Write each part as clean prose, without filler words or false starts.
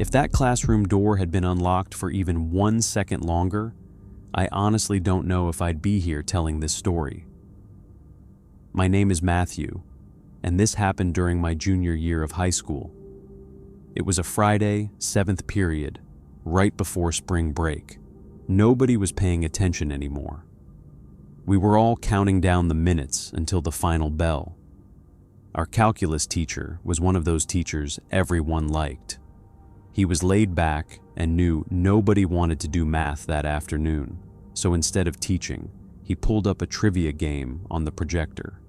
If that classroom door had been unlocked for even 1 second longer, I honestly don't know if I'd be here telling this story. My name is Matthew, and this happened during my junior year of high school. It was a Friday, 7th period, right before spring break. Nobody was paying attention anymore. We were all counting down the minutes until the final bell. Our calculus teacher was one of those teachers everyone liked. He was laid back and knew nobody wanted to do math that afternoon, so instead of teaching, he pulled up a trivia game on the projector.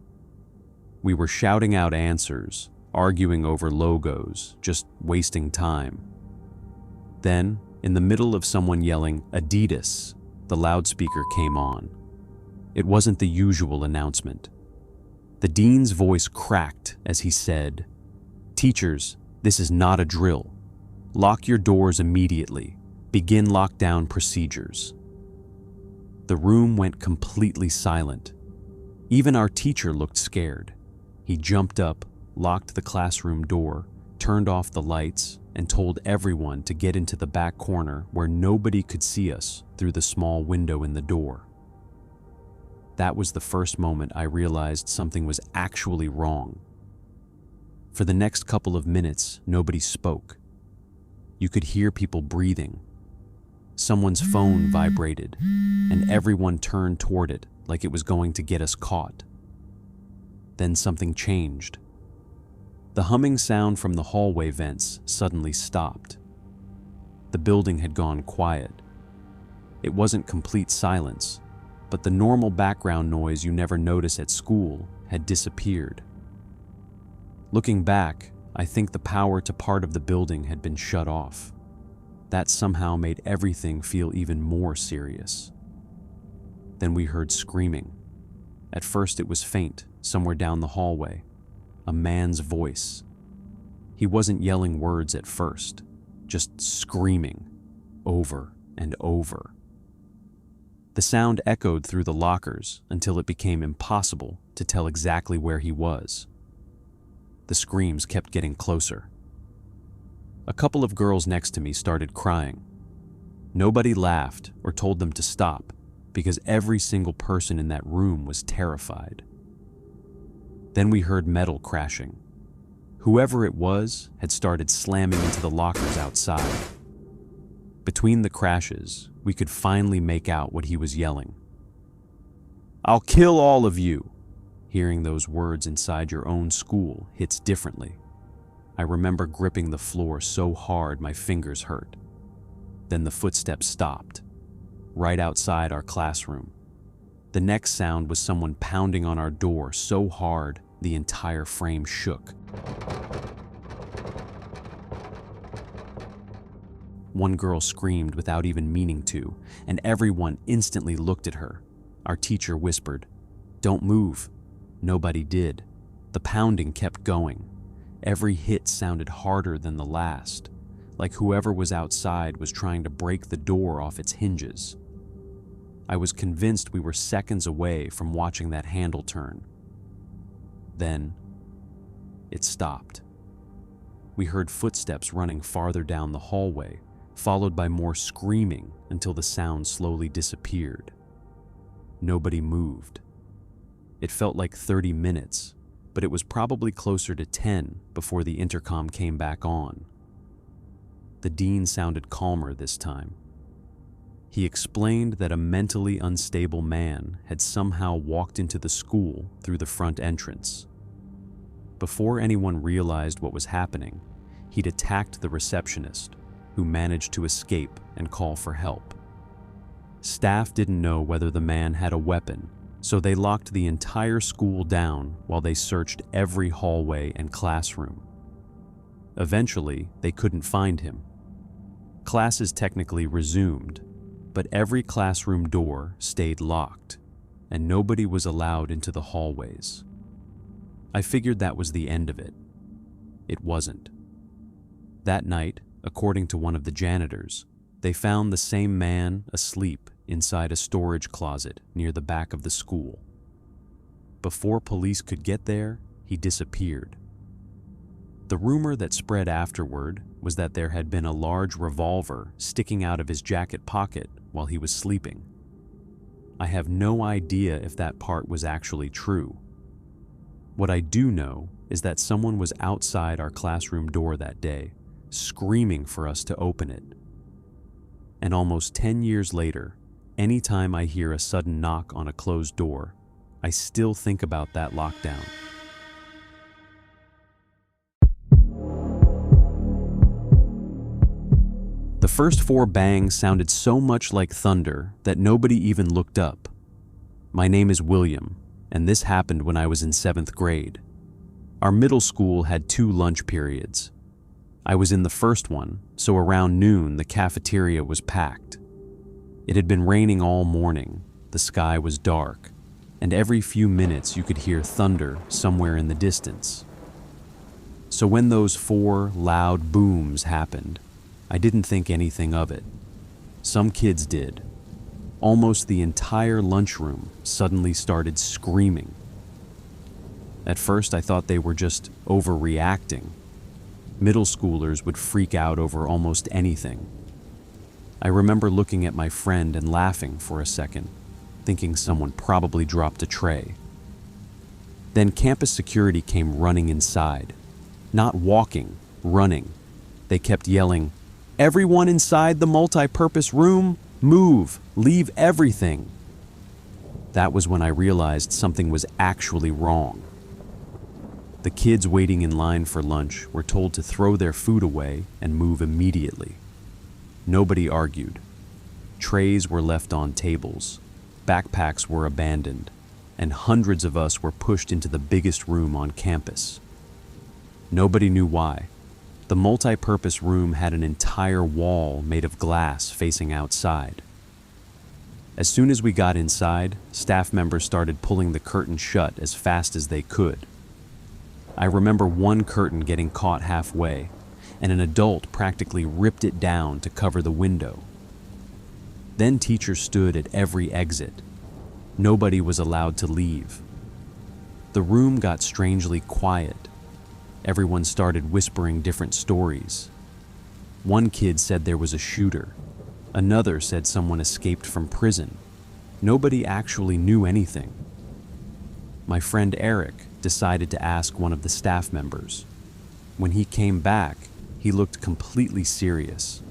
We were shouting out answers, arguing over logos, just wasting time. Then, in the middle of someone yelling, "Adidas," the loudspeaker came on. It wasn't the usual announcement. The dean's voice cracked as he said, "Teachers, this is not a drill. Lock your doors immediately. Begin lockdown procedures." The room went completely silent. Even our teacher looked scared. He jumped up, locked the classroom door, turned off the lights, and told everyone to get into the back corner where nobody could see us through the small window in the door. That was the first moment I realized something was actually wrong. For the next couple of minutes, nobody spoke. You could hear people breathing. Someone's phone vibrated, and everyone turned toward it like it was going to get us caught. Then something changed. The humming sound from the hallway vents suddenly stopped. The building had gone quiet. It wasn't complete silence, but the normal background noise you never notice at school had disappeared. Looking back, I think the power to part of the building had been shut off. That somehow made everything feel even more serious. Then we heard screaming. At first it was faint, somewhere down the hallway. A man's voice. He wasn't yelling words at first, just screaming, over and over. The sound echoed through the lockers until it became impossible to tell exactly where he was. The screams kept getting closer. A couple of girls next to me started crying. Nobody laughed or told them to stop because every single person in that room was terrified. Then we heard metal crashing. Whoever it was had started slamming into the lockers outside. Between the crashes, we could finally make out what he was yelling. "I'll kill all of you." Hearing those words inside your own school hits differently. I remember gripping the floor so hard my fingers hurt. Then the footsteps stopped, right outside our classroom. The next sound was someone pounding on our door so hard the entire frame shook. One girl screamed without even meaning to, and everyone instantly looked at her. Our teacher whispered, "Don't move." Nobody did. The pounding kept going. Every hit sounded harder than the last, like whoever was outside was trying to break the door off its hinges. I was convinced we were seconds away from watching that handle turn. Then, it stopped. We heard footsteps running farther down the hallway, followed by more screaming until the sound slowly disappeared. Nobody moved. It felt like 30 minutes, but it was probably closer to 10 before the intercom came back on. The dean sounded calmer this time. He explained that a mentally unstable man had somehow walked into the school through the front entrance. Before anyone realized what was happening, he'd attacked the receptionist, who managed to escape and call for help. Staff didn't know whether the man had a weapon, so they locked the entire school down while they searched every hallway and classroom. Eventually, they couldn't find him. Classes technically resumed, but every classroom door stayed locked, and nobody was allowed into the hallways. I figured that was the end of it. It wasn't. That night, according to one of the janitors, they found the same man asleep inside a storage closet near the back of the school. Before police could get there, he disappeared. The rumor that spread afterward was that there had been a large revolver sticking out of his jacket pocket while he was sleeping. I have no idea if that part was actually true. What I do know is that someone was outside our classroom door that day, screaming for us to open it. And almost 10 years later, anytime I hear a sudden knock on a closed door, I still think about that lockdown. The first 4 bangs sounded so much like thunder that nobody even looked up. My name is William, and this happened when I was in 7th grade. Our middle school had 2 lunch periods. I was in the first one, so around noon the cafeteria was packed. It had been raining all morning, the sky was dark, and every few minutes you could hear thunder somewhere in the distance. So when those 4 loud booms happened, I didn't think anything of it. Some kids did. Almost the entire lunchroom suddenly started screaming. At first I thought they were just overreacting. Middle schoolers would freak out over almost anything. I remember looking at my friend and laughing for a second, thinking someone probably dropped a tray. Then campus security came running inside. Not walking, running. They kept yelling, "Everyone inside the multi-purpose room, move, leave everything." That was when I realized something was actually wrong. The kids waiting in line for lunch were told to throw their food away and move immediately. Nobody argued. Trays were left on tables, backpacks were abandoned, and hundreds of us were pushed into the biggest room on campus. Nobody knew why. The multi-purpose room had an entire wall made of glass facing outside. As soon as we got inside, staff members started pulling the curtain shut as fast as they could. I remember one curtain getting caught halfway, and an adult practically ripped it down to cover the window. Then teachers stood at every exit. Nobody was allowed to leave. The room got strangely quiet. Everyone started whispering different stories. One kid said there was a shooter. Another said someone escaped from prison. Nobody actually knew anything. My friend Eric decided to ask one of the staff members. When he came back, he looked completely serious.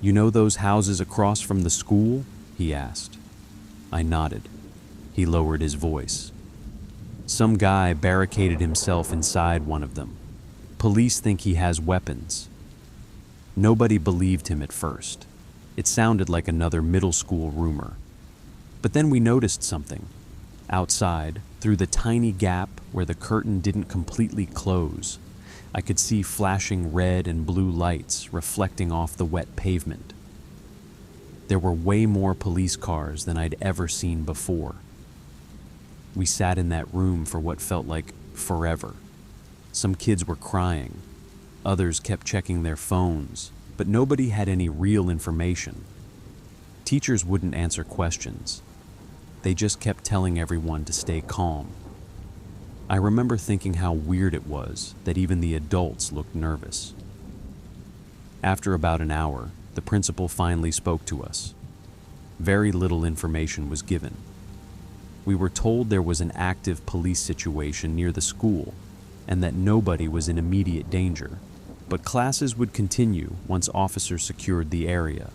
"You know those houses across from the school?" he asked. I nodded. He lowered his voice. "Some guy barricaded himself inside one of them. Police think he has weapons." Nobody believed him at first. It sounded like another middle school rumor. But then we noticed something. Outside, through the tiny gap where the curtain didn't completely close, I could see flashing red and blue lights reflecting off the wet pavement. There were way more police cars than I'd ever seen before. We sat in that room for what felt like forever. Some kids were crying. Others kept checking their phones, but nobody had any real information. Teachers wouldn't answer questions. They just kept telling everyone to stay calm. I remember thinking how weird it was that even the adults looked nervous. After about an hour, the principal finally spoke to us. Very little information was given. We were told there was an active police situation near the school and that nobody was in immediate danger, but classes would continue once officers secured the area.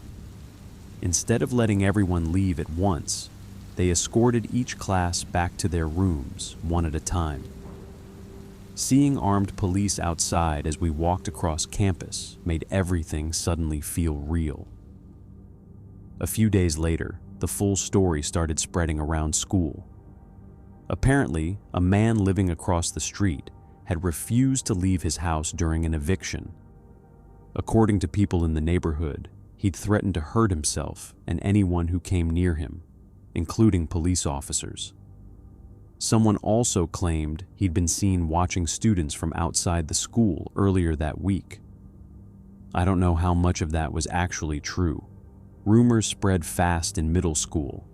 Instead of letting everyone leave at once, they escorted each class back to their rooms, one at a time. Seeing armed police outside as we walked across campus made everything suddenly feel real. A few days later, the full story started spreading around school. Apparently, a man living across the street had refused to leave his house during an eviction. According to people in the neighborhood, he'd threatened to hurt himself and anyone who came near him, including police officers. Someone also claimed he'd been seen watching students from outside the school earlier that week. I don't know how much of that was actually true. Rumors spread fast in middle school.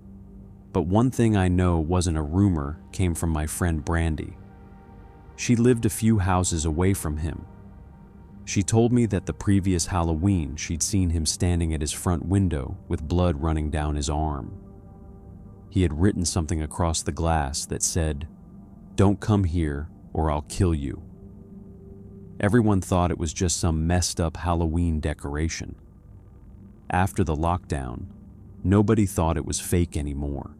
But one thing I know wasn't a rumor came from my friend Brandy. She lived a few houses away from him. She told me that the previous Halloween she'd seen him standing at his front window with blood running down his arm. He had written something across the glass that said, "Don't come here or I'll kill you." Everyone thought it was just some messed up Halloween decoration. After the lockdown, nobody thought it was fake anymore.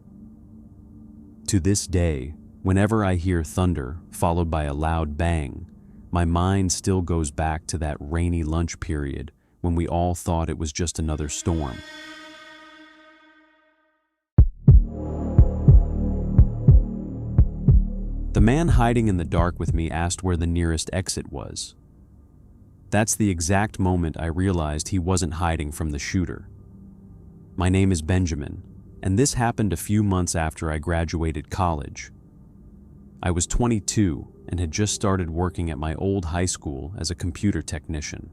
To this day, whenever I hear thunder followed by a loud bang, my mind still goes back to that rainy lunch period when we all thought it was just another storm. The man hiding in the dark with me asked where the nearest exit was. That's the exact moment I realized he wasn't hiding from the shooter. My name is Benjamin, and this happened a few months after I graduated college. I was 22 and had just started working at my old high school as a computer technician.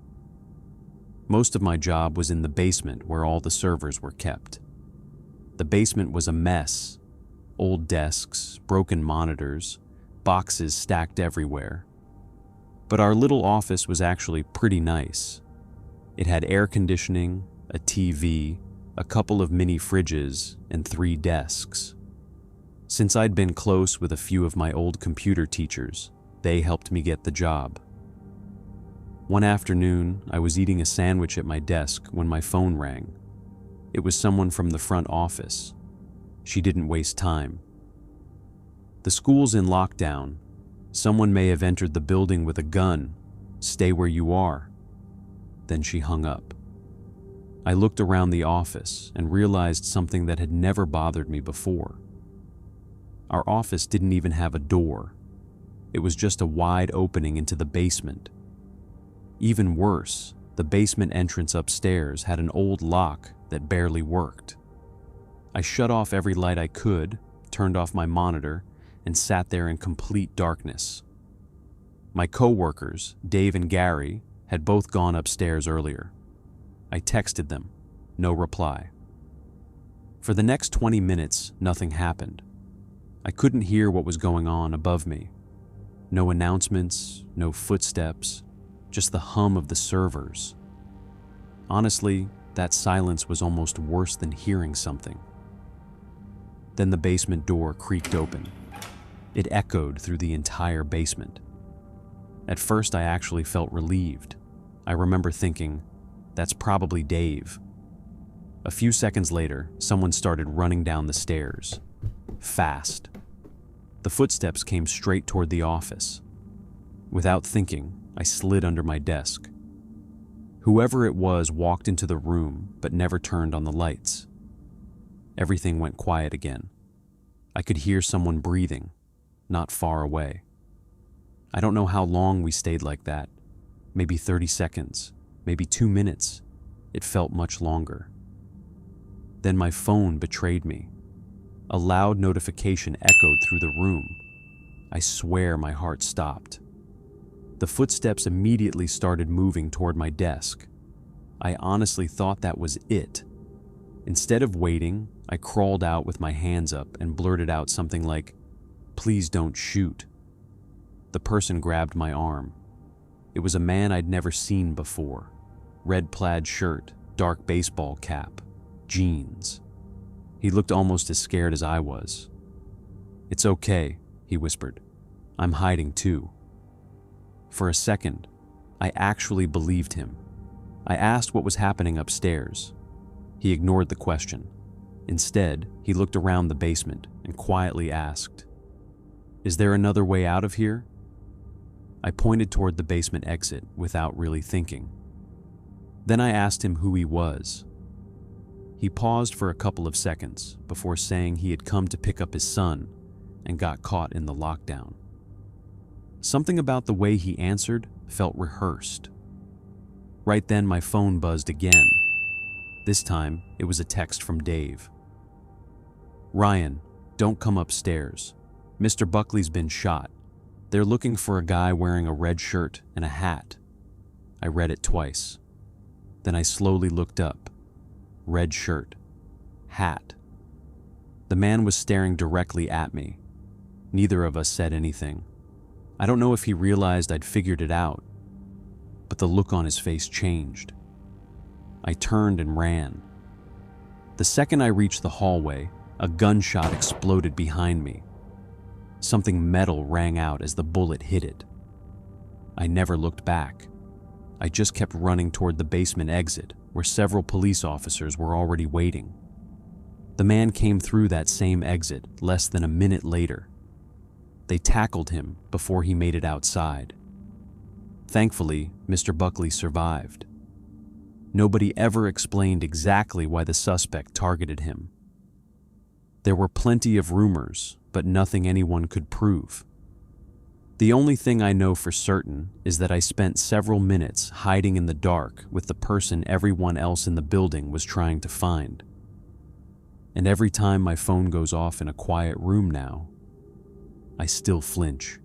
Most of my job was in the basement where all the servers were kept. The basement was a mess. Old desks, broken monitors, boxes stacked everywhere. But our little office was actually pretty nice. It had air conditioning, a TV, a couple of mini fridges, and 3 desks. Since I'd been close with a few of my old computer teachers, they helped me get the job. One afternoon, I was eating a sandwich at my desk when my phone rang. It was someone from the front office. She didn't waste time. "The school's in lockdown. Someone may have entered the building with a gun. Stay where you are." Then she hung up. I looked around the office and realized something that had never bothered me before. Our office didn't even have a door. It was just a wide opening into the basement. Even worse, the basement entrance upstairs had an old lock that barely worked. I shut off every light I could, turned off my monitor, and sat there in complete darkness. My co-workers, Dave and Gary, had both gone upstairs earlier. I texted them. No reply. For the next 20 minutes, nothing happened. I couldn't hear what was going on above me. No announcements, no footsteps, just the hum of the servers. Honestly, that silence was almost worse than hearing something. Then the basement door creaked open. It echoed through the entire basement. At first, I actually felt relieved. I remember thinking, that's probably Dave. A few seconds later, someone started running down the stairs. Fast. The footsteps came straight toward the office. Without thinking, I slid under my desk. Whoever it was walked into the room but never turned on the lights. Everything went quiet again. I could hear someone breathing, not far away. I don't know how long we stayed like that. Maybe 30 seconds, maybe 2 minutes. It felt much longer. Then my phone betrayed me. A loud notification echoed through the room. I swear my heart stopped. The footsteps immediately started moving toward my desk. I honestly thought that was it. Instead of waiting, I crawled out with my hands up and blurted out something like, "Please don't shoot." The person grabbed my arm. It was a man I'd never seen before. Red plaid shirt, dark baseball cap, jeans. He looked almost as scared as I was. "It's okay," he whispered. "I'm hiding too." For a second, I actually believed him. I asked what was happening upstairs. He ignored the question. Instead, he looked around the basement and quietly asked, "Is there another way out of here?" I pointed toward the basement exit without really thinking. Then I asked him who he was. He paused for a couple of seconds before saying he had come to pick up his son and got caught in the lockdown. Something about the way he answered felt rehearsed. Right then, my phone buzzed again. This time, it was a text from Dave. "Ryan, don't come upstairs. Mr. Buckley's been shot. They're looking for a guy wearing a red shirt and a hat." I read it twice. Then I slowly looked up. Red shirt, hat. The man was staring directly at me. Neither of us said anything. I don't know if he realized I'd figured it out, but the look on his face changed. I turned and ran. The second I reached the hallway, a gunshot exploded behind me. Something metal rang out as the bullet hit it. I never looked back. I just kept running toward the basement exit, where several police officers were already waiting. The man came through that same exit less than a minute later. They tackled him before he made it outside. Thankfully, Mr. Buckley survived. Nobody ever explained exactly why the suspect targeted him. There were plenty of rumors, but nothing anyone could prove. The only thing I know for certain is that I spent several minutes hiding in the dark with the person everyone else in the building was trying to find. And every time my phone goes off in a quiet room now, I still flinch.